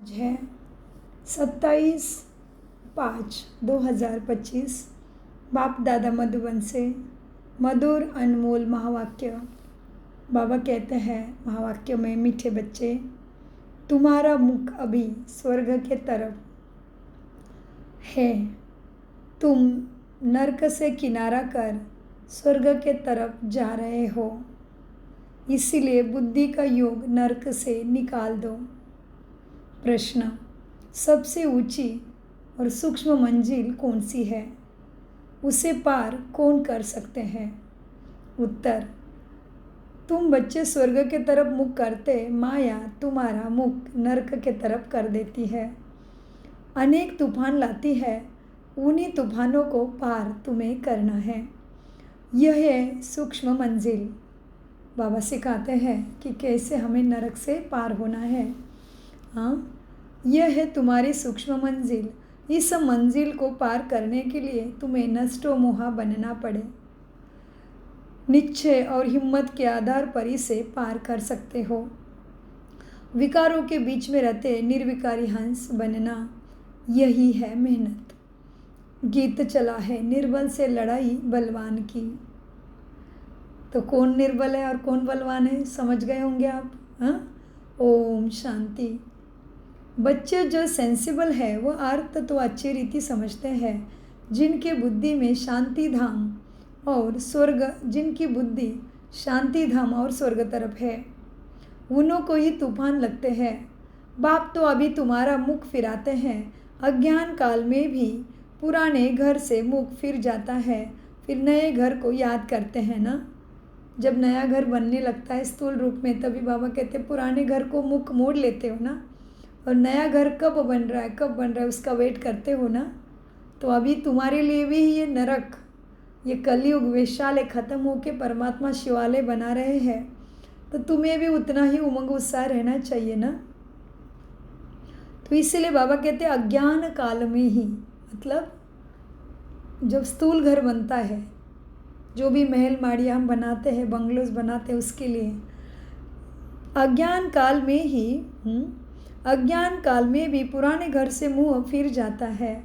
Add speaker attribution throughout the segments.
Speaker 1: है 27/5/2025। बाप दादा मधुबन से मधुर अनमोल महावाक्य। बाबा कहते हैं महावाक्य में, मीठे बच्चे, तुम्हारा मुख अभी स्वर्ग के तरफ है। तुम नरक से किनारा कर स्वर्ग के तरफ जा रहे हो, इसीलिए बुद्धि का योग नरक से निकाल दो। प्रश्न: सबसे ऊंची और सूक्ष्म मंजिल कौन सी है? उसे पार कौन कर सकते हैं? उत्तर: तुम बच्चे स्वर्ग के तरफ मुख करते, माया तुम्हारा मुख नरक के तरफ कर देती है। अनेक तूफान लाती है, उन्हीं तूफानों को पार तुम्हें करना है। यह है सूक्ष्म मंजिल। बाबा सिखाते हैं कि कैसे हमें नरक से पार होना है। हाँ, यह है तुम्हारी सूक्ष्म मंजिल। इस मंजिल को पार करने के लिए तुम्हें नष्टो मोहा बनना पड़े। निश्चय और हिम्मत के आधार पर इसे पार कर सकते हो। विकारों के बीच में रहते निर्विकारी हंस बनना, यही है मेहनत। गीत चला है निर्बल से लड़ाई बलवान की। तो कौन निर्बल है और कौन बलवान है, समझ गए होंगे आप। हाँ, ओम शांति। बच्चे जो सेंसिबल है वो अर्थ तो अच्छी रीति समझते हैं। जिनकी बुद्धि में शांति धाम और स्वर्ग, जिनकी बुद्धि शांति धाम और स्वर्ग तरफ है, उन्हों को ही तूफान लगते हैं। बाप तो अभी तुम्हारा मुख फिराते हैं। अज्ञान काल में भी पुराने घर से मुख फिर जाता है, फिर नए घर को याद करते हैं ना। जब नया घर बनने लगता है स्थूल रूप में, तभी बाबा कहते हैं पुराने घर को मुख मोड़ लेते हो ना, और नया घर कब बन रहा है, कब बन रहा है, उसका वेट करते हो ना। तो अभी तुम्हारे लिए भी ये नरक, ये कलयुग वेश्यालय ख़त्म होके परमात्मा शिवालय बना रहे हैं, तो तुम्हें भी उतना ही उमंग उत्साह रहना चाहिए ना। तो इसीलिए बाबा कहते हैं अज्ञान काल में ही, मतलब जब स्थूल घर बनता है, जो भी महल माड़िया हम बनाते हैं, बंगलोज बनाते हैं, उसके लिए अज्ञान काल में ही अज्ञान काल में भी पुराने घर से मुंह फिर जाता है,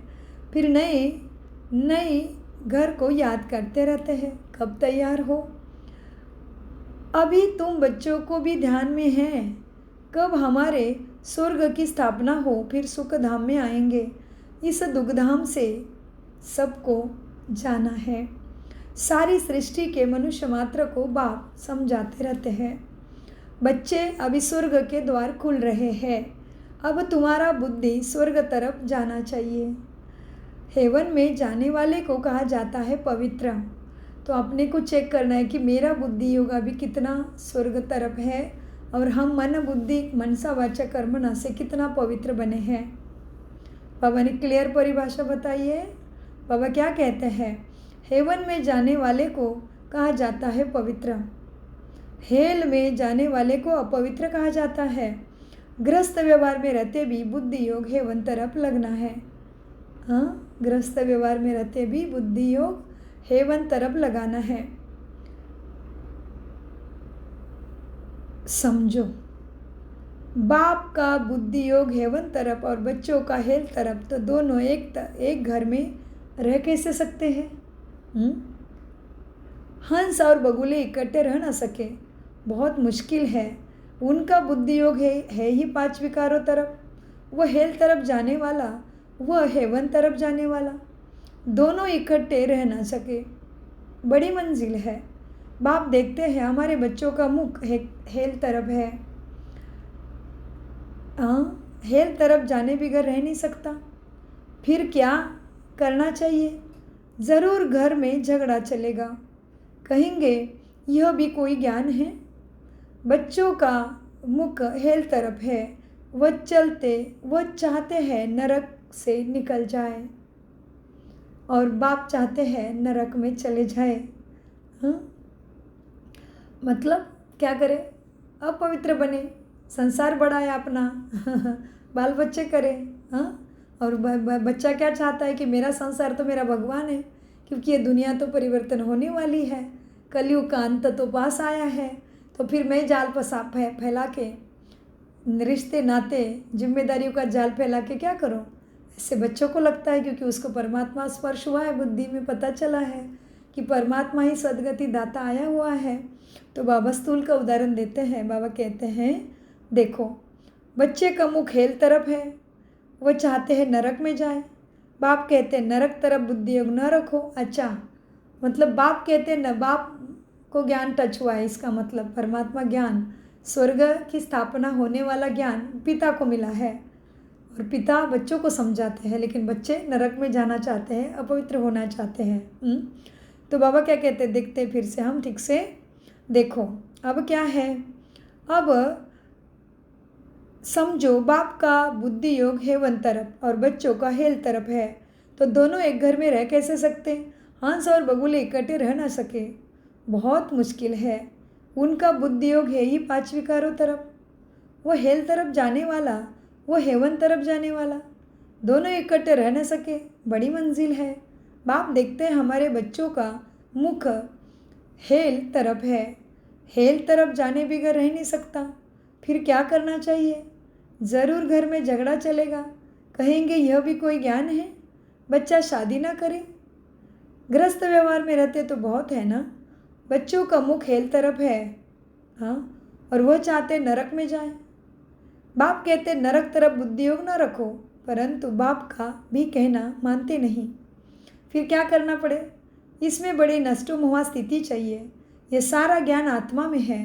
Speaker 1: फिर नए घर को याद करते रहते हैं। कब तैयार हो? अभी तुम बच्चों को भी ध्यान में है कब हमारे स्वर्ग की स्थापना हो, फिर सुख धाम में आएंगे। इस दुखधाम से सबको जाना है। सारी सृष्टि के मनुष्य मात्र को बाप समझाते रहते हैं। बच्चे, अभी स्वर्ग के द्वार खुल रहे हैं। अब तुम्हारा बुद्धि स्वर्ग तरफ जाना चाहिए। हेवन में जाने वाले को कहा जाता है पवित्र। तो अपने को चेक करना है कि मेरा बुद्धि योग अभी कितना स्वर्ग तरफ है, और हम मन बुद्धि मनसा वाचा कर्मणा से कितना पवित्र बने हैं। बाबा ने क्लियर परिभाषा बताई है। बाबा क्या कहते हैं? हेवन में जाने वाले को कहा जाता है पवित्र, हेल में जाने वाले को अपवित्र कहा जाता है। गृहस्थ व्यवहार में रहते भी बुद्धि योग हेवन तरफ लगना है। हाँ, गृहस्थ व्यवहार में रहते भी बुद्धि योग हेवन तरफ लगाना है। समझो, बाप का बुद्धि योग हेवन तरफ और बच्चों का हेल तरफ, तो दोनों एक घर में रह कैसे सकते हैं? हंस और बगुले इकट्ठे रह ना सके, बहुत मुश्किल है। उनका बुद्धि योग है ही 5 विकारों तरफ, वह हेल तरफ जाने वाला, वह हेवन तरफ जाने वाला, दोनों इकट्ठे रह ना सके। बड़ी मंजिल है। बाप देखते हैं हमारे बच्चों का मुख हेल तरफ है। हेल तरफ जाने बगैर रह नहीं सकता। फिर क्या करना चाहिए? ज़रूर घर में झगड़ा चलेगा। कहेंगे यह भी कोई ज्ञान है? बच्चों का मुख हेल तरफ है, वह चाहते हैं नरक से निकल जाए, और बाप चाहते हैं नरक में चले जाए। मतलब क्या करें? अपवित्र बने, संसार बढ़ाए अपना, बाल बच्चे करें। और बच्चा क्या चाहता है कि मेरा संसार तो मेरा भगवान है, क्योंकि ये दुनिया तो परिवर्तन होने वाली है, कलयुग का अंत तो पास आया है। तो फिर मैं जाल फैला के रिश्ते नाते जिम्मेदारियों का जाल फैला के क्या करो। ऐसे बच्चों को लगता है क्योंकि उसको परमात्मा स्पर्श हुआ है, बुद्धि में पता चला है कि परमात्मा ही सद्गति दाता आया हुआ है। तो बाबा स्थूल का उदाहरण देते हैं। बाबा कहते हैं देखो, बच्चे का मुख हेल तरफ है, वह चाहते हैं नरक में जाए। बाप कहते हैं नरक तरफ बुद्धि योग न रखो। अच्छा, मतलब बाप कहते हैं न, बाप को ज्ञान टच हुआ है, इसका मतलब परमात्मा ज्ञान, स्वर्ग की स्थापना होने वाला ज्ञान पिता को मिला है और पिता बच्चों को समझाते हैं, लेकिन बच्चे नरक में जाना चाहते हैं, अपवित्र होना चाहते हैं। तो बाबा क्या कहते हैं, देखते हैं फिर से हम ठीक से। देखो अब क्या है, अब समझो बाप का बुद्धि योग हेवन तरफ और बच्चों का हेल तरफ है, तो दोनों एक घर में रह कैसे सकते। हंस और बगुले इकट्ठे रह ना सके, बहुत मुश्किल है। उनका बुद्धि योग है ही 5 विकारों तरफ, वो हेल तरफ जाने वाला, वो हेवन तरफ जाने वाला, दोनों इकट्ठे रह न सके, बड़ी मंजिल है। बाप देखते हैं हमारे बच्चों का मुख हेल तरफ है, हेल तरफ जाने बगैर रह नहीं सकता। फिर क्या करना चाहिए, ज़रूर घर में झगड़ा चलेगा, कहेंगे यह भी कोई ज्ञान है, बच्चा शादी ना करे। गृहस्थ व्यवहार में रहते तो बहुत है ना। बच्चों का मुख हेल तरफ है, हाँ, और वह चाहते नरक में जाए। बाप कहते नरक तरफ बुद्धि योग न रखो, परंतु बाप का भी कहना मानते नहीं। फिर क्या करना पड़े, इसमें बड़ी नष्टोमोहा स्थिति चाहिए। यह सारा ज्ञान आत्मा में है।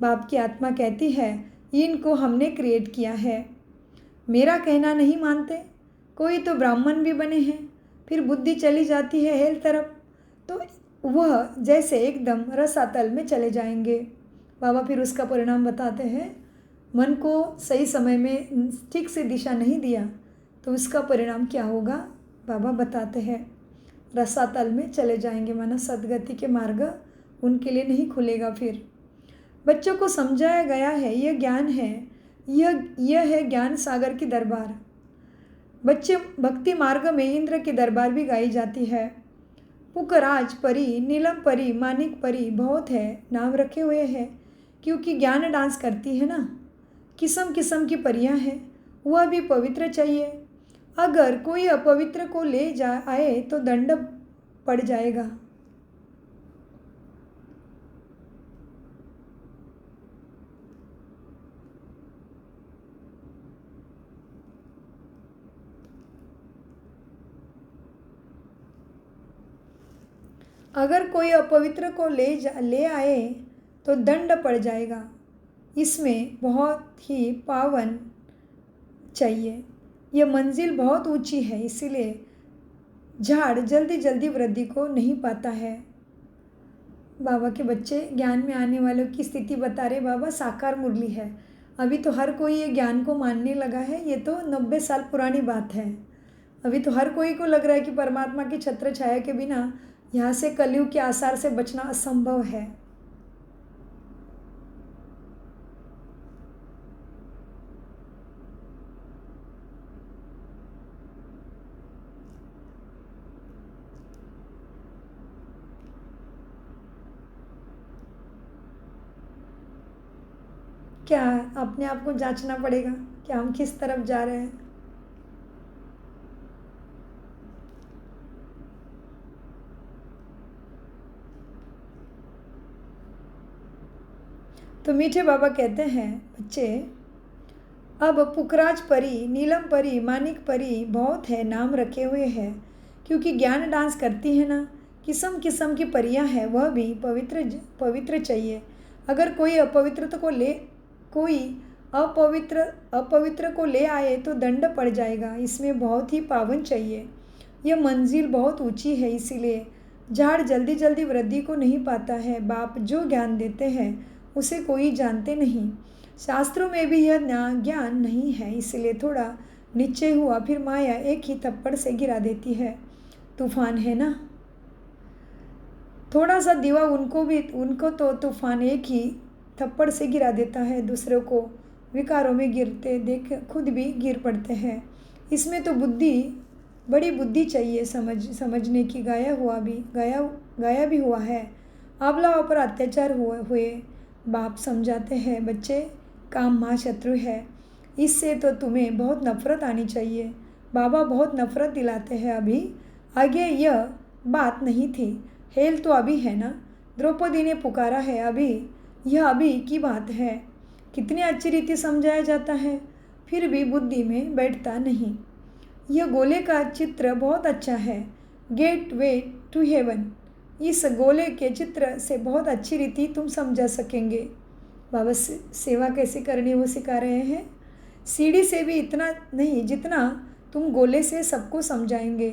Speaker 1: बाप की आत्मा कहती है इनको हमने क्रिएट किया है, मेरा कहना नहीं मानते। कोई तो ब्राह्मण भी बने हैं, फिर बुद्धि चली जाती है हेल तरफ, तो वह जैसे एकदम रसातल में चले जाएंगे। बाबा फिर उसका परिणाम बताते हैं, मन को सही समय में ठीक से दिशा नहीं दिया तो उसका परिणाम क्या होगा, बाबा बताते हैं रसातल में चले जाएंगे, माना सद्गति के मार्ग उनके लिए नहीं खुलेगा। फिर बच्चों को समझाया गया है यह ज्ञान है, यह है ज्ञान सागर की दरबार। बच्चे भक्ति मार्ग में इंद्र की दरबार भी गाई जाती है। पुकराज परी, नीलम परी, मानिक परी बहुत है, नाम रखे हुए हैं क्योंकि ज्ञान डांस करती है ना। किस्म किस्म की परियां हैं, वह भी पवित्र चाहिए। अगर कोई अपवित्र को ले जा आए तो दंड पड़ जाएगा। अगर कोई अपवित्र को ले आए तो दंड पड़ जाएगा। इसमें बहुत ही पावन चाहिए। यह मंजिल बहुत ऊंची है, इसीलिए झाड़ जल्दी जल्दी वृद्धि को नहीं पाता है। बाबा के बच्चे ज्ञान में आने वालों की स्थिति बता रहे। बाबा साकार मुरली है, अभी तो हर कोई ये ज्ञान को मानने लगा है। ये तो 90 साल पुरानी बात है। अभी तो हर कोई को लग रहा है कि परमात्मा की छत्र छाया के बिना यहाँ से कलयुग के आसार से बचना असंभव है। क्या अपने आप को जांचना पड़ेगा कि हम किस तरफ जा रहे हैं। तो मीठे बाबा कहते हैं बच्चे, अब पुखराज परी, नीलम परी, मानिक परी बहुत है, नाम रखे हुए हैं क्योंकि ज्ञान डांस करती है ना। किस्म किस्म की परियां हैं, वह भी पवित्र चाहिए। अगर कोई अपवित्र को ले आए तो दंड पड़ जाएगा। इसमें बहुत ही पावन चाहिए। यह मंजिल बहुत ऊंची है, इसीलिए झाड़ जल्दी जल्दी वृद्धि को नहीं पाता है। बाप जो ज्ञान देते हैं उसे कोई जानते नहीं। शास्त्रों में भी यह ज्ञान नहीं है, इसलिए थोड़ा नीचे हुआ फिर माया एक ही थप्पड़ से गिरा देती है। तूफान है ना, थोड़ा सा दीवा उनको तो तूफान एक ही थप्पड़ से गिरा देता है। दूसरों को विकारों में गिरते देख खुद भी गिर पड़ते हैं। इसमें तो बड़ी बुद्धि चाहिए समझने की। गाया भी हुआ है, आंवलाओं पर अत्याचार हुए। बाप समझाते हैं बच्चे, काम महाशत्रु है, इससे तो तुम्हें बहुत नफ़रत आनी चाहिए। बाबा बहुत नफ़रत दिलाते हैं अभी। आगे यह बात नहीं थी। हेल तो अभी है ना? द्रौपदी ने पुकारा है अभी। यह अभी की बात है। कितनी अच्छी रीति समझाया जाता है, फिर भी बुद्धि में बैठता नहीं। यह गोले का चित्र बहुत अच्छा है। Gateway to heaven. इस गोले के चित्र से बहुत अच्छी रीति तुम समझा सकेंगे। बाबा सेवा कैसे करनी है वो सिखा रहे हैं। सीढ़ी से भी इतना नहीं जितना तुम गोले से सबको समझाएंगे।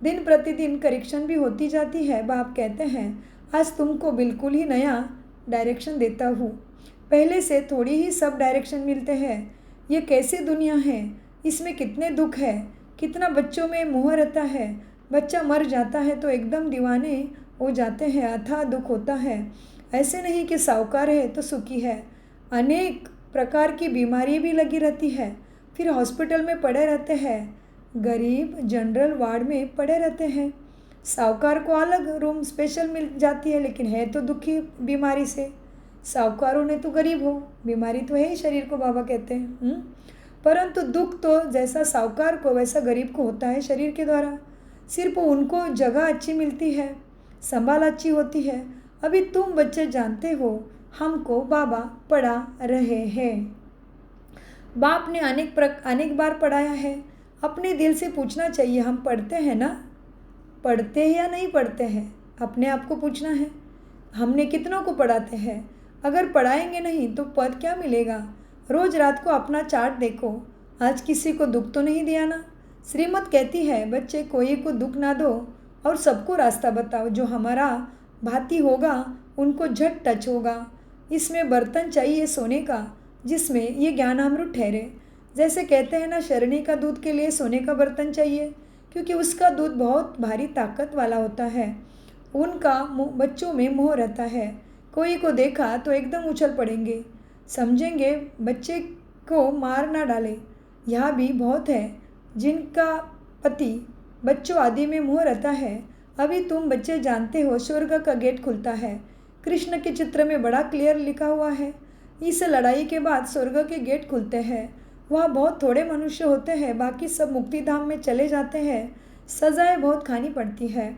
Speaker 1: दिन प्रतिदिन करेक्शन भी होती जाती है। बाप कहते हैं आज तुमको बिल्कुल ही नया डायरेक्शन देता हूँ। पहले से थोड़ी ही सब डायरेक्शन मिलते हैं। ये कैसी दुनिया है, इसमें कितने दुख है, कितना बच्चों में मोह रहता है। बच्चा मर जाता है तो एकदम दीवाने हो जाते हैं, अथाह दुख होता है। ऐसे नहीं कि साहूकार है तो सुखी है। अनेक प्रकार की बीमारी भी लगी रहती है, फिर हॉस्पिटल में पड़े रहते हैं। गरीब जनरल वार्ड में पड़े रहते हैं। साहूकार को अलग रूम स्पेशल मिल जाती है, लेकिन है तो दुखी बीमारी से। साहूकारों ने तो गरीब हो, बीमारी तो है ही शरीर को, बाबा कहते हैं। परंतु दुख तो जैसा साहूकार को वैसा गरीब को होता है शरीर के द्वारा। सिर्फ उनको जगह अच्छी मिलती है, संभाल अच्छी होती है। अभी तुम बच्चे जानते हो हमको बाबा पढ़ा रहे हैं। बाप ने अनेक बार पढ़ाया है। अपने दिल से पूछना चाहिए, हम पढ़ते हैं ना? पढ़ते हैं या नहीं पढ़ते हैं? अपने आप को पूछना है। हमने कितनों को पढ़ाते हैं? अगर पढ़ाएंगे नहीं तो पद क्या मिलेगा? रोज़ रात को अपना चार्ट देखो, आज किसी को दुख तो नहीं दिया ना? श्रीमत कहती है बच्चे कोई को दुख ना दो और सबको रास्ता बताओ। जो हमारा भाती होगा उनको झट टच होगा। इसमें बर्तन चाहिए सोने का जिसमें ये ज्ञान अमृत ठहरे। जैसे कहते हैं ना, शरणी का दूध के लिए सोने का बर्तन चाहिए, क्योंकि उसका दूध बहुत भारी ताकत वाला होता है। उनका बच्चों में मोह रहता है। कोई को देखा तो एकदम उछल पड़ेंगे, समझेंगे बच्चे को मार ना डाले। यह भी बहुत है जिनका पति बच्चों आदि में मोह रहता है। अभी तुम बच्चे जानते हो स्वर्ग का गेट खुलता है। कृष्ण के चित्र में बड़ा क्लियर लिखा हुआ है। इस लड़ाई के बाद स्वर्ग के गेट खुलते हैं। वहाँ बहुत थोड़े मनुष्य होते हैं, बाकी सब मुक्ति धाम में चले जाते हैं। सजाएं बहुत खानी पड़ती है।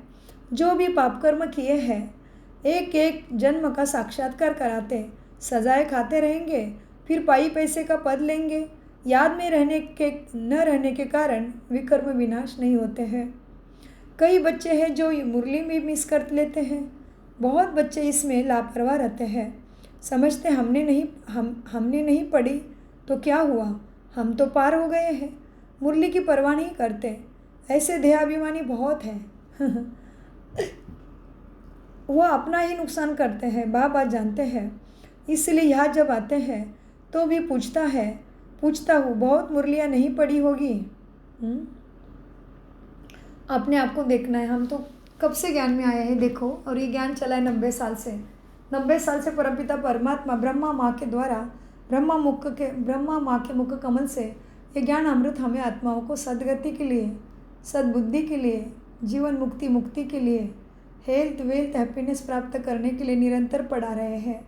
Speaker 1: जो भी पाप कर्म किए हैं एक एक जन्म का साक्षात्कार कराते, सजाएं खाते रहेंगे, फिर पाई पैसे का पद लेंगे। याद में न रहने के कारण विकर्म विनाश नहीं होते हैं। कई बच्चे हैं जो मुरली में मिस कर लेते हैं। बहुत बच्चे इसमें लापरवाह रहते हैं, समझते हमने नहीं पढ़ी तो क्या हुआ, हम तो पार हो गए हैं, मुरली की परवाह नहीं करते। ऐसे देहाभिमानी बहुत हैं। वह अपना ही नुकसान करते हैं, बाबा जानते हैं। इसलिए यहाँ जब आते हैं तो भी पूछता हूँ बहुत मुरलियाँ नहीं पढ़ी होगी। अपने आप को देखना है। हम तो कब से ज्ञान में आए हैं देखो, और ये ज्ञान चला है 90 साल से। 90 साल से परमपिता परमात्मा ब्रह्मा माँ के द्वारा, ब्रह्मा माँ के मुख कमल से ये ज्ञान अमृत हमें आत्माओं को सदगति के लिए, सद्बुद्धि के लिए, जीवन मुक्ति के लिए, हेल्थ वेल्थ हैप्पीनेस प्राप्त करने के लिए निरंतर पढ़ा रहे हैं।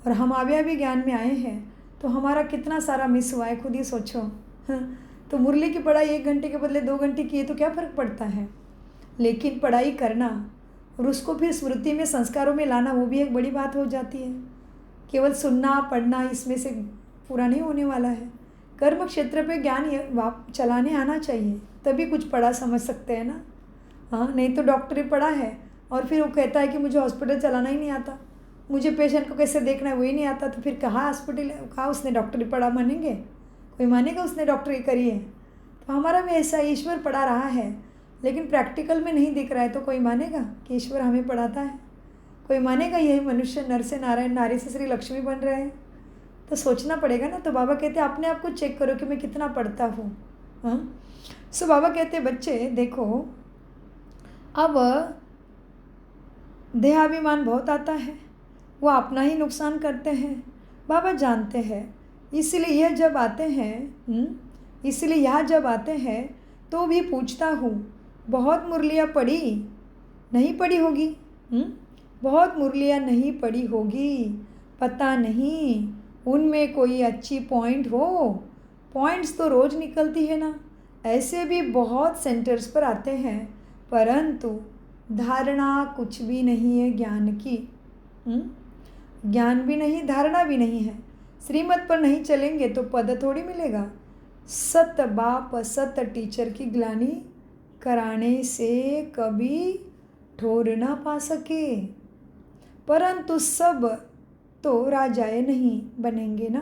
Speaker 1: और हम अभी ज्ञान में आए हैं तो हमारा कितना सारा मिस हुआ है, खुद ही सोचो। तो मुरली की पढ़ाई 1 घंटे के बदले 2 घंटे की है तो क्या फ़र्क पड़ता है। लेकिन पढ़ाई करना और उसको फिर स्मृति में, संस्कारों में लाना, वो भी एक बड़ी बात हो जाती है। केवल सुनना पढ़ना इसमें से पूरा नहीं होने वाला है। कर्म क्षेत्र पे ज्ञान चलाने आना चाहिए, तभी कुछ पढ़ा समझ सकते हैं ना। हाँ, नहीं तो डॉक्टरी पढ़ा है और फिर वो कहता है कि मुझे हॉस्पिटल चलाना ही नहीं आता, मुझे पेशेंट को कैसे देखना है वही नहीं आता, तो फिर कहाँ उसने डॉक्टरी पढ़ा मानेंगे? कोई मानेगा उसने डॉक्टरी करी है? तो हमारा भी ऐसा, ईश्वर पढ़ा रहा है लेकिन प्रैक्टिकल में नहीं दिख रहा है, तो कोई मानेगा कि ईश्वर हमें पढ़ाता है? कोई मानेगा यही मनुष्य नर से नारायण, नारी से श्री लक्ष्मी बन रहे हैं? तो सोचना पड़ेगा ना। तो बाबा कहते हैं अपने आप को चेक करो कि मैं कितना पढ़ता हूँ। हाँ, सो बाबा कहते हैं बच्चे देखो, अब देहाभिमान बहुत आता है, वो अपना ही नुकसान करते हैं, बाबा जानते हैं। इसलिए यहाँ जब आते हैं तो भी पूछता हूँ बहुत मुरलियाँ पढ़ी नहीं पढ़ी होगी। बहुत मुरलियाँ नहीं पढ़ी होगी, पता नहीं उनमें कोई अच्छी पॉइंट हो पॉइंट्स तो रोज़ निकलती है ना। ऐसे भी बहुत सेंटर्स पर आते हैं, परंतु धारणा कुछ भी नहीं है ज्ञान की। ज्ञान भी नहीं, धारणा भी नहीं है। श्रीमत पर नहीं चलेंगे तो पद थोड़ी मिलेगा। सत बाप सत टीचर की ग्लानि कराने से कभी ठोर ना पा सके, परंतु सब तो राजाए नहीं बनेंगे ना,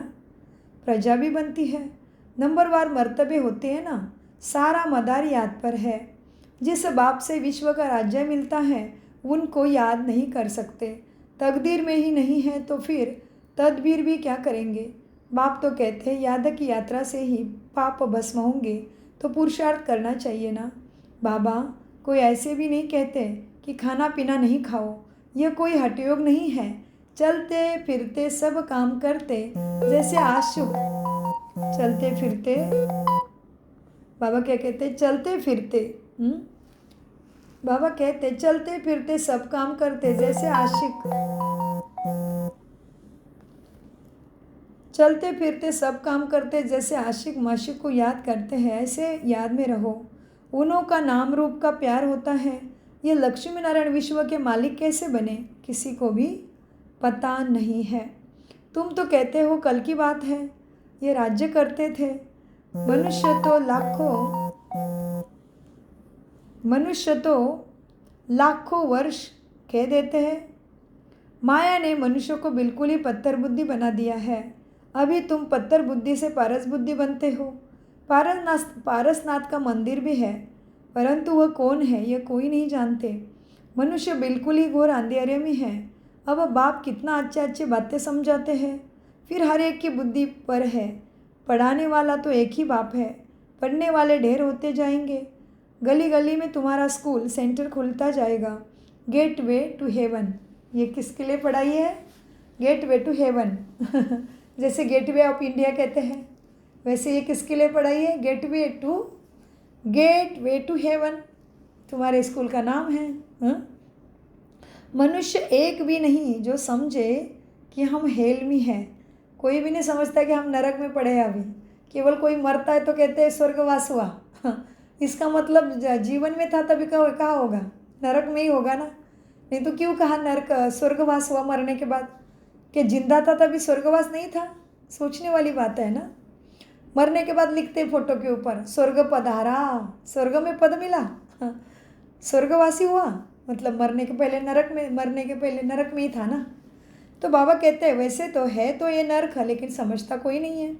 Speaker 1: प्रजा भी बनती है। नंबरवार मर्तबे होते हैं ना। सारा मदार याद पर है। जिस बाप से विश्व का राज्य मिलता है उनको याद नहीं कर सकते। तकदीर में ही नहीं है तो फिर तदबीर भी क्या करेंगे। बाप तो कहते हैं याद की यात्रा से ही पाप भस्म होंगे, तो पुरुषार्थ करना चाहिए ना। बाबा कोई ऐसे भी नहीं कहते कि खाना पीना नहीं खाओ, यह कोई हठयोग नहीं है। चलते फिरते सब काम करते जैसे आशुभ, चलते फिरते, बाबा क्या कहते, चलते फिरते, बाबा कहते चलते फिरते सब काम करते जैसे आशिक, चलते फिरते सब काम करते जैसे आशिक माशिक को याद करते हैं, ऐसे याद में रहो। उन्हों का नाम रूप का प्यार होता है। ये लक्ष्मी नारायण विश्व के मालिक कैसे बने, किसी को भी पता नहीं है। तुम तो कहते हो कल की बात है, ये राज्य करते थे। मनुष्य तो लाखों वर्ष कह देते हैं। माया ने मनुष्य को बिल्कुल ही पत्थर बुद्धि बना दिया है। अभी तुम पत्थर बुद्धि से पारस बुद्धि बनते हो। पारसनाथ का मंदिर भी है, परंतु वह कौन है यह कोई नहीं जानते। मनुष्य बिल्कुल ही घोर अंधेरे में है। अब बाप कितना अच्छे बातें समझाते हैं, फिर हर एक की बुद्धि पर है। पढ़ाने वाला तो एक ही बाप है, पढ़ने वाले ढेर होते जाएंगे। गली गली में तुम्हारा स्कूल सेंटर खुलता जाएगा। गेट वे टू हेवन, ये किसके लिए पढ़ाई है, गेट वे टू हेवन जैसे गेट वे ऑफ इंडिया कहते हैं, वैसे ये किसके लिए पढ़ाई है, गेट वे टू हेवन तुम्हारे स्कूल का नाम है। मनुष्य एक भी नहीं जो समझे कि हम हेल में हैं। कोई भी नहीं समझता कि हम नरक में पड़े हैं। अभी केवल कोई मरता है तो कहते हैं स्वर्गवास हुआ इसका मतलब जीवन में था तभी कहाँ होगा, नरक में ही होगा ना। नहीं तो क्यों कहा नरक स्वर्गवास हुआ मरने के बाद, कि जिंदा था तभी स्वर्गवास नहीं था। सोचने वाली बात है ना। मरने के बाद लिखते फोटो के ऊपर स्वर्ग पधारा, स्वर्ग में पद मिला, स्वर्गवासी हुआ, मतलब मरने के पहले नरक में ही था ना। तो बाबा कहते हैं वैसे तो है तो ये नरक है, लेकिन समझता कोई नहीं है।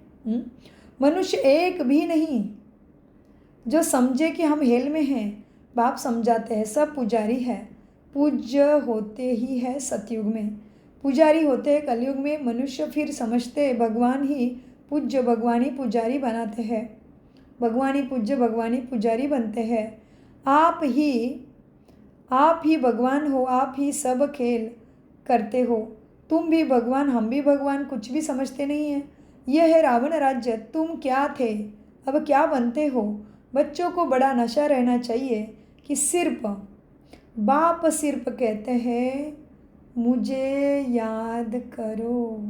Speaker 1: मनुष्य एक भी नहीं जो समझे कि हम हेल में हैं। बाप समझाते हैं सब पुजारी है। पूज्य होते ही है सतयुग में, पुजारी होते हैं कलयुग में। मनुष्य फिर समझते हैं भगवान ही पूज्य, भगवान ही पुजारी बनाते हैं। भगवान ही पूज्य, भगवान ही पुजारी बनते हैं। आप ही भगवान हो, आप ही सब खेल करते हो। तुम भी भगवान, हम भी भगवान, कुछ भी समझते नहीं हैं। यह है रावण राज्य। तुम क्या थे, अब क्या बनते हो। बच्चों को बड़ा नशा रहना चाहिए कि सिर्फ कहते हैं मुझे याद करो,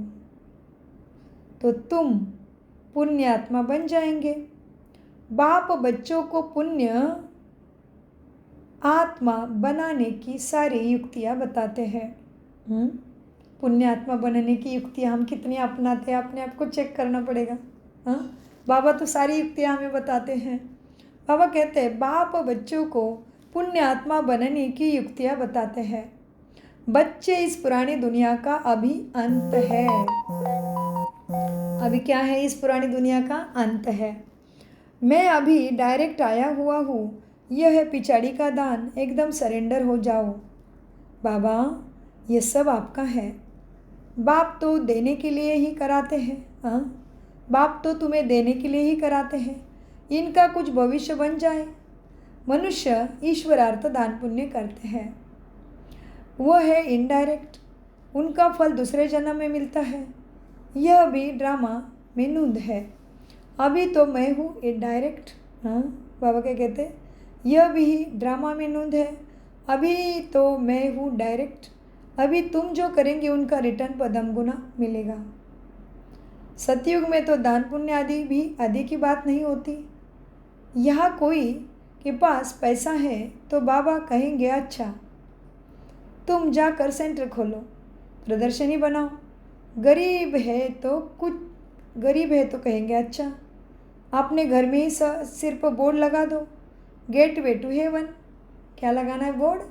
Speaker 1: तो तुम पुण्य आत्मा बन जाएंगे। बाप बच्चों को पुण्य आत्मा बनाने की सारी युक्तियाँ बताते हैं। पुण्य आत्मा बनने की युक्तियाँ हम कितनी अपनाते हैं, अपने आप को चेक करना पड़ेगा। बाबा तो सारी युक्तियाँ हमें बताते हैं। बाबा कहते हैं बाप बच्चों को पुण्य आत्मा बनने की युक्तियाँ बताते हैं। बच्चे इस पुरानी दुनिया का अभी अंत है। अभी क्या है, इस पुरानी दुनिया का अंत है। मैं अभी डायरेक्ट आया हुआ हूँ। यह है पिछाड़ी का दान, एकदम सरेंडर हो जाओ। बाबा ये सब आपका है। बाप तो देने के लिए ही कराते हैं। बाप तो तुम्हें देने के लिए ही कराते हैं। इनका कुछ भविष्य बन जाए। मनुष्य ईश्वरार्थ दान पुण्य करते हैं, वह है इनडायरेक्ट, उनका फल दूसरे जन्म में मिलता है। यह भी ड्रामा में नूंद है। अभी तो मैं हूँ इनडायरेक्ट। बाबा क्या कहते हैं, यह भी ड्रामा में नूंद है। अभी तो मैं हूँ डायरेक्ट। अभी तुम जो करेंगे उनका रिटर्न पदम गुना मिलेगा। सतयुग में तो दान पुण्य आदि भी आदि की बात नहीं होती। यहाँ कोई के पास पैसा है तो बाबा कहेंगे अच्छा तुम जाकर सेंटर खोलो, प्रदर्शनी बनाओ। गरीब है तो कहेंगे अच्छा आपने घर में ही सिर पर बोर्ड लगा दो, गेट वे टू हेवन। क्या लगाना है बोर्ड?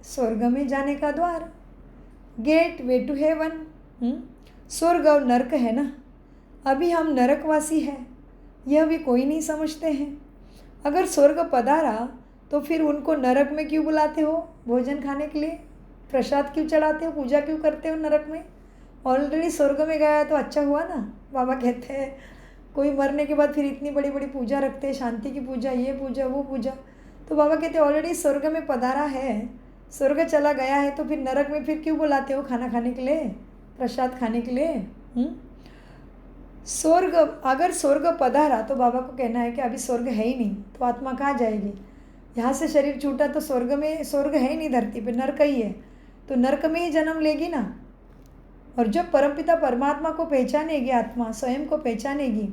Speaker 1: स्वर्ग में जाने का द्वार, गेट वे टू हेवन। स्वर्ग और नरक है ना, अभी हम नरकवासी हैं, यह भी कोई नहीं समझते हैं। अगर स्वर्ग पधारा तो फिर उनको नरक में क्यों बुलाते हो भोजन खाने के लिए? प्रसाद क्यों चढ़ाते हो, पूजा क्यों करते हो नरक में? ऑलरेडी स्वर्ग में गया तो अच्छा हुआ ना। बाबा कहते हैं कोई मरने के बाद फिर इतनी बड़ी बड़ी पूजा रखते हैं, शांति की पूजा, ये पूजा वो पूजा। तो बाबा कहते हैं ऑलरेडी स्वर्ग में पधारा है, स्वर्ग चला गया है, तो फिर नरक में फिर क्यों बुलाते हो खाना खाने के लिए, प्रसाद खाने के लिए? स्वर्ग, अगर स्वर्ग पधारा तो बाबा को कहना है कि अभी स्वर्ग है ही नहीं, तो आत्मा कहाँ जाएगी? यहाँ से शरीर छूटा तो स्वर्ग है ही नहीं, धरती पे नरक ही है, तो नरक में ही जन्म लेगी ना। और जब परमपिता परमात्मा को पहचानेगी, आत्मा स्वयं को पहचानेगी,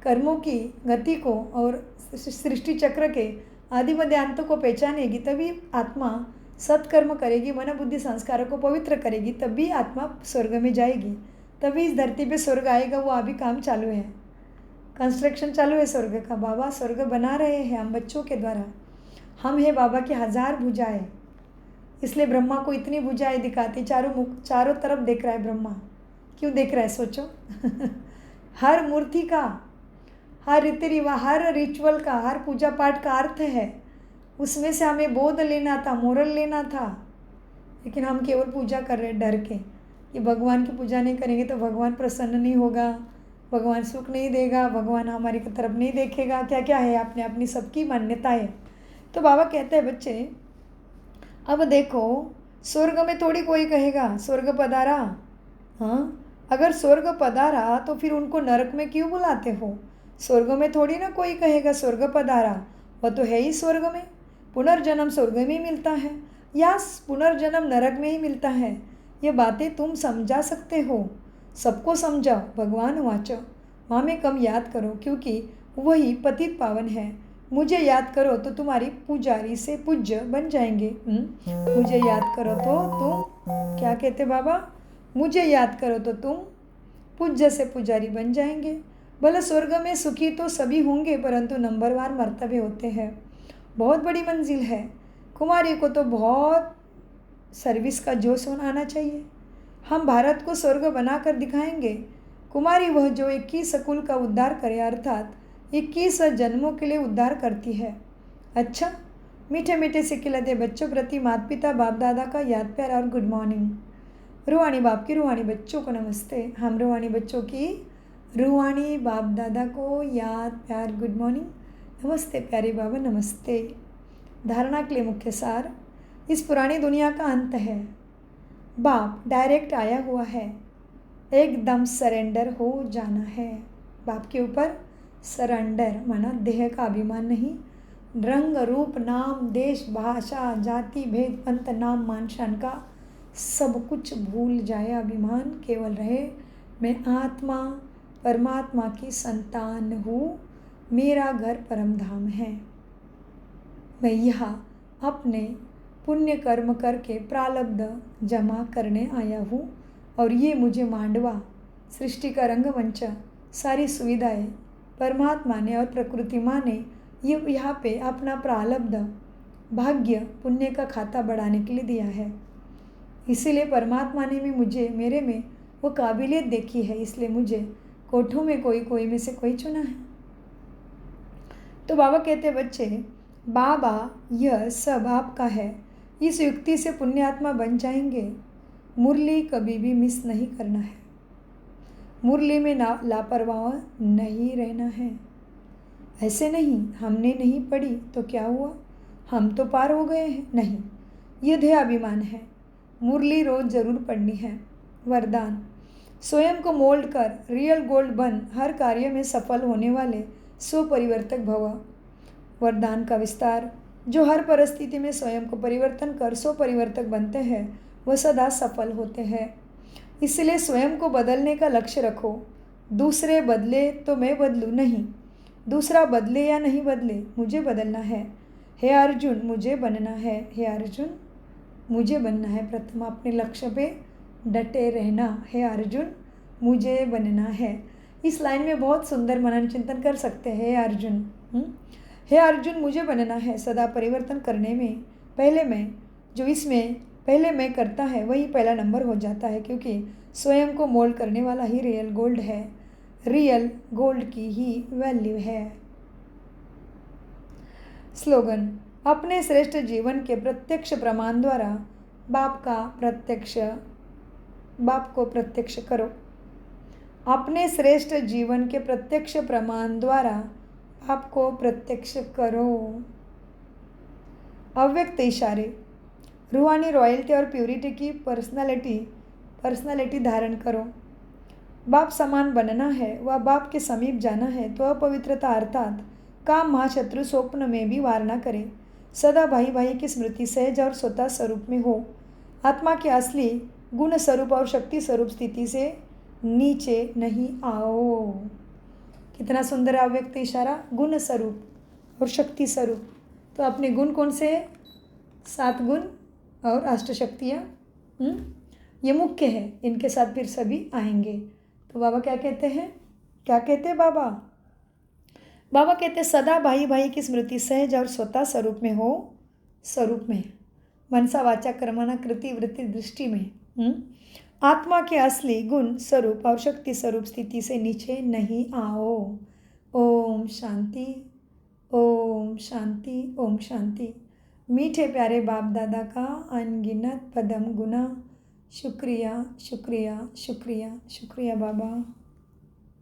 Speaker 1: कर्मों की गति को और सृष्टि चक्र के आदि मध्य अंत को पहचानेगी, तभी आत्मा सत्कर्म करेगी, मन बुद्धि संस्कारों को पवित्र करेगी, तभी आत्मा स्वर्ग में जाएगी, तभी इस धरती पे स्वर्ग आएगा। वो अभी काम चालू है, कंस्ट्रक्शन चालू है स्वर्ग का। बाबा स्वर्ग बना रहे हैं हम बच्चों के द्वारा। हम है बाबा की 1000 भुजाएं, इसलिए ब्रह्मा को इतनी भुजाएं दिखाती, चारों तरफ देख रहा है ब्रह्मा। क्यों देख रहा है सोचो? हर मूर्ति का, हर रीति रिवाज, हर रिचुअल का, हर पूजा पाठ का अर्थ है, उसमें से हमें बोध लेना था, मोरल लेना था, लेकिन हम केवल पूजा कर रहे डर के कि भगवान की पूजा नहीं करेंगे तो भगवान प्रसन्न नहीं होगा, भगवान सुख नहीं देगा, भगवान हमारी तरफ नहीं देखेगा। क्या क्या है आपने अपनी सबकी मान्यता है। तो बाबा कहते हैं बच्चे अब देखो, स्वर्ग में थोड़ी कोई कहेगा स्वर्ग पधारा। हाँ, अगर स्वर्ग पधारा तो फिर उनको नरक में क्यों बुलाते हो? स्वर्ग में थोड़ी ना कोई कहेगा स्वर्ग पधारा, वह तो है ही स्वर्ग में। पुनर्जन्म स्वर्ग में ही मिलता है या पुनर्जन्म नरक में ही मिलता है। ये बातें तुम समझा सकते हो, सबको समझाओ। भगवान वाचो माँ में कम याद करो, क्योंकि वही पतित पावन है। मुझे याद करो तो तुम्हारी पुजारी से पूज्य बन जाएंगे। मुझे याद करो तो तुम, क्या कहते बाबा? मुझे याद करो तो तुम पूज्य से पुजारी बन जाएंगे। भले स्वर्ग में सुखी तो सभी होंगे, परंतु नंबरवार मर्तबे होते हैं, बहुत बड़ी मंजिल है। कुमारी को तो बहुत सर्विस का जोश आना चाहिए। हम भारत को स्वर्ग बनाकर दिखाएंगे। कुमारी वह जो 21 कुल का उद्धार करे, अर्थात 21 जन्मों के लिए उद्धार करती है। अच्छा, मीठे मीठे से खिलाते बच्चों प्रति माता पिता बाप दादा का याद प्यार और गुड मॉर्निंग। रूहानी बाप की रूहानी बच्चों को नमस्ते। हम रूहानी बच्चों की रूहानी बाप दादा को याद प्यार गुड मॉर्निंग। नमस्ते प्यारे बाबा, नमस्ते। धारणा के लिए मुख्य सार, इस पुरानी दुनिया का अंत है। बाप डायरेक्ट आया हुआ है, एकदम सरेंडर हो जाना है। बाप के ऊपर सरेंडर माना देह का अभिमान नहीं, रंग रूप नाम देश भाषा जाति भेद पंथ नाम मान शान का सब कुछ भूल जाए, अभिमान केवल रहे मैं आत्मा परमात्मा की संतान हूँ, मेरा घर परम धाम है। मैं यहाँ अपने पुण्य कर्म करके प्रारब्ध जमा करने आया हूँ और ये मुझे मांडवा सृष्टि का रंगमंच सारी सुविधाएं परमात्मा ने और प्रकृति माँ ने ये यहाँ पे अपना प्रारब्ध भाग्य पुण्य का खाता बढ़ाने के लिए दिया है। इसीलिए परमात्मा ने भी मुझे मेरे में वो काबिलियत देखी है, इसलिए मुझे कोठों में कोई में से कोई चुना है। तो बाबा कहते बच्चे, बाबा यह सब आपका है, इस युक्ति से पुण्यात्मा बन जाएंगे। मुरली कभी भी मिस नहीं करना है, मुरली में लापरवाह नहीं रहना है। ऐसे नहीं हमने नहीं पढ़ी तो क्या हुआ, हम तो पार हो गए हैं, नहीं, ये ध्येय अभिमान है। मुरली रोज जरूर पढ़नी है। वरदान, स्वयं को मोल्ड कर रियल गोल्ड बन हर कार्य में सफल होने वाले स्वपरिवर्तक भव। वरदान का विस्तार, जो हर परिस्थिति में स्वयं को परिवर्तन कर स्वपरिवर्तक बनते हैं वह सदा सफल होते हैं। इसलिए स्वयं को बदलने का लक्ष्य रखो। दूसरे बदले तो मैं बदलूं नहीं, दूसरा बदले या नहीं बदले मुझे बदलना है। हे अर्जुन मुझे बनना है, हे अर्जुन मुझे बनना है। प्रथम अपने लक्ष्य पे डटे रहना, हे अर्जुन मुझे बनना है। इस लाइन में बहुत सुंदर मनन चिंतन कर सकते हैं। हे अर्जुन, हे अर्जुन मुझे बनना है। सदा परिवर्तन करने में पहले मैं, जो इसमें पहले मैं करता है वही पहला नंबर हो जाता है, क्योंकि स्वयं को मोल्ड करने वाला ही रियल गोल्ड है, रियल गोल्ड की ही वैल्यू है। स्लोगन, अपने श्रेष्ठ जीवन के प्रत्यक्ष प्रमाण द्वारा बाप को प्रत्यक्ष करो। अपने श्रेष्ठ जीवन के प्रत्यक्ष प्रमाण द्वारा बाप को प्रत्यक्ष करो। अव्यक्त इशारे, रूहानी रॉयल्टी और प्यूरिटी की पर्सनालिटी धारण करो। बाप समान बनना है, वह बाप के समीप जाना है, तो अपवित्रता अर्थात काम महाशत्रु स्वप्न में भी वार न करे। सदा भाई भाई की स्मृति सहज और स्वतः स्वरूप में हो। आत्मा के असली गुण स्वरूप और शक्ति स्वरूप स्थिति से नीचे नहीं आओ। कितना सुंदर अव्यक्त इशारा, गुण स्वरूप और शक्ति स्वरूप। तो अपने गुण कौन से है? 7 गुण और अष्टशक्तियाँ, ये मुख्य है, इनके साथ फिर सभी आएंगे। तो बाबा क्या कहते हैं? क्या कहते हैं बाबा? बाबा कहते हैं सदा भाई भाई की स्मृति सहज और स्वतः स्वरूप में हो, स्वरूप में, मनसा वाचा कर्मणा कृति वृत्ति दृष्टि में। आत्मा के असली गुण स्वरूप और शक्ति स्वरूप स्थिति से नीचे नहीं आओ। ओम शांति, ओम शांति, ओम शांति। मीठे प्यारे बाप दादा का अनगिनत पदम गुना शुक्रिया, शुक्रिया, शुक्रिया, शुक्रिया बाबा।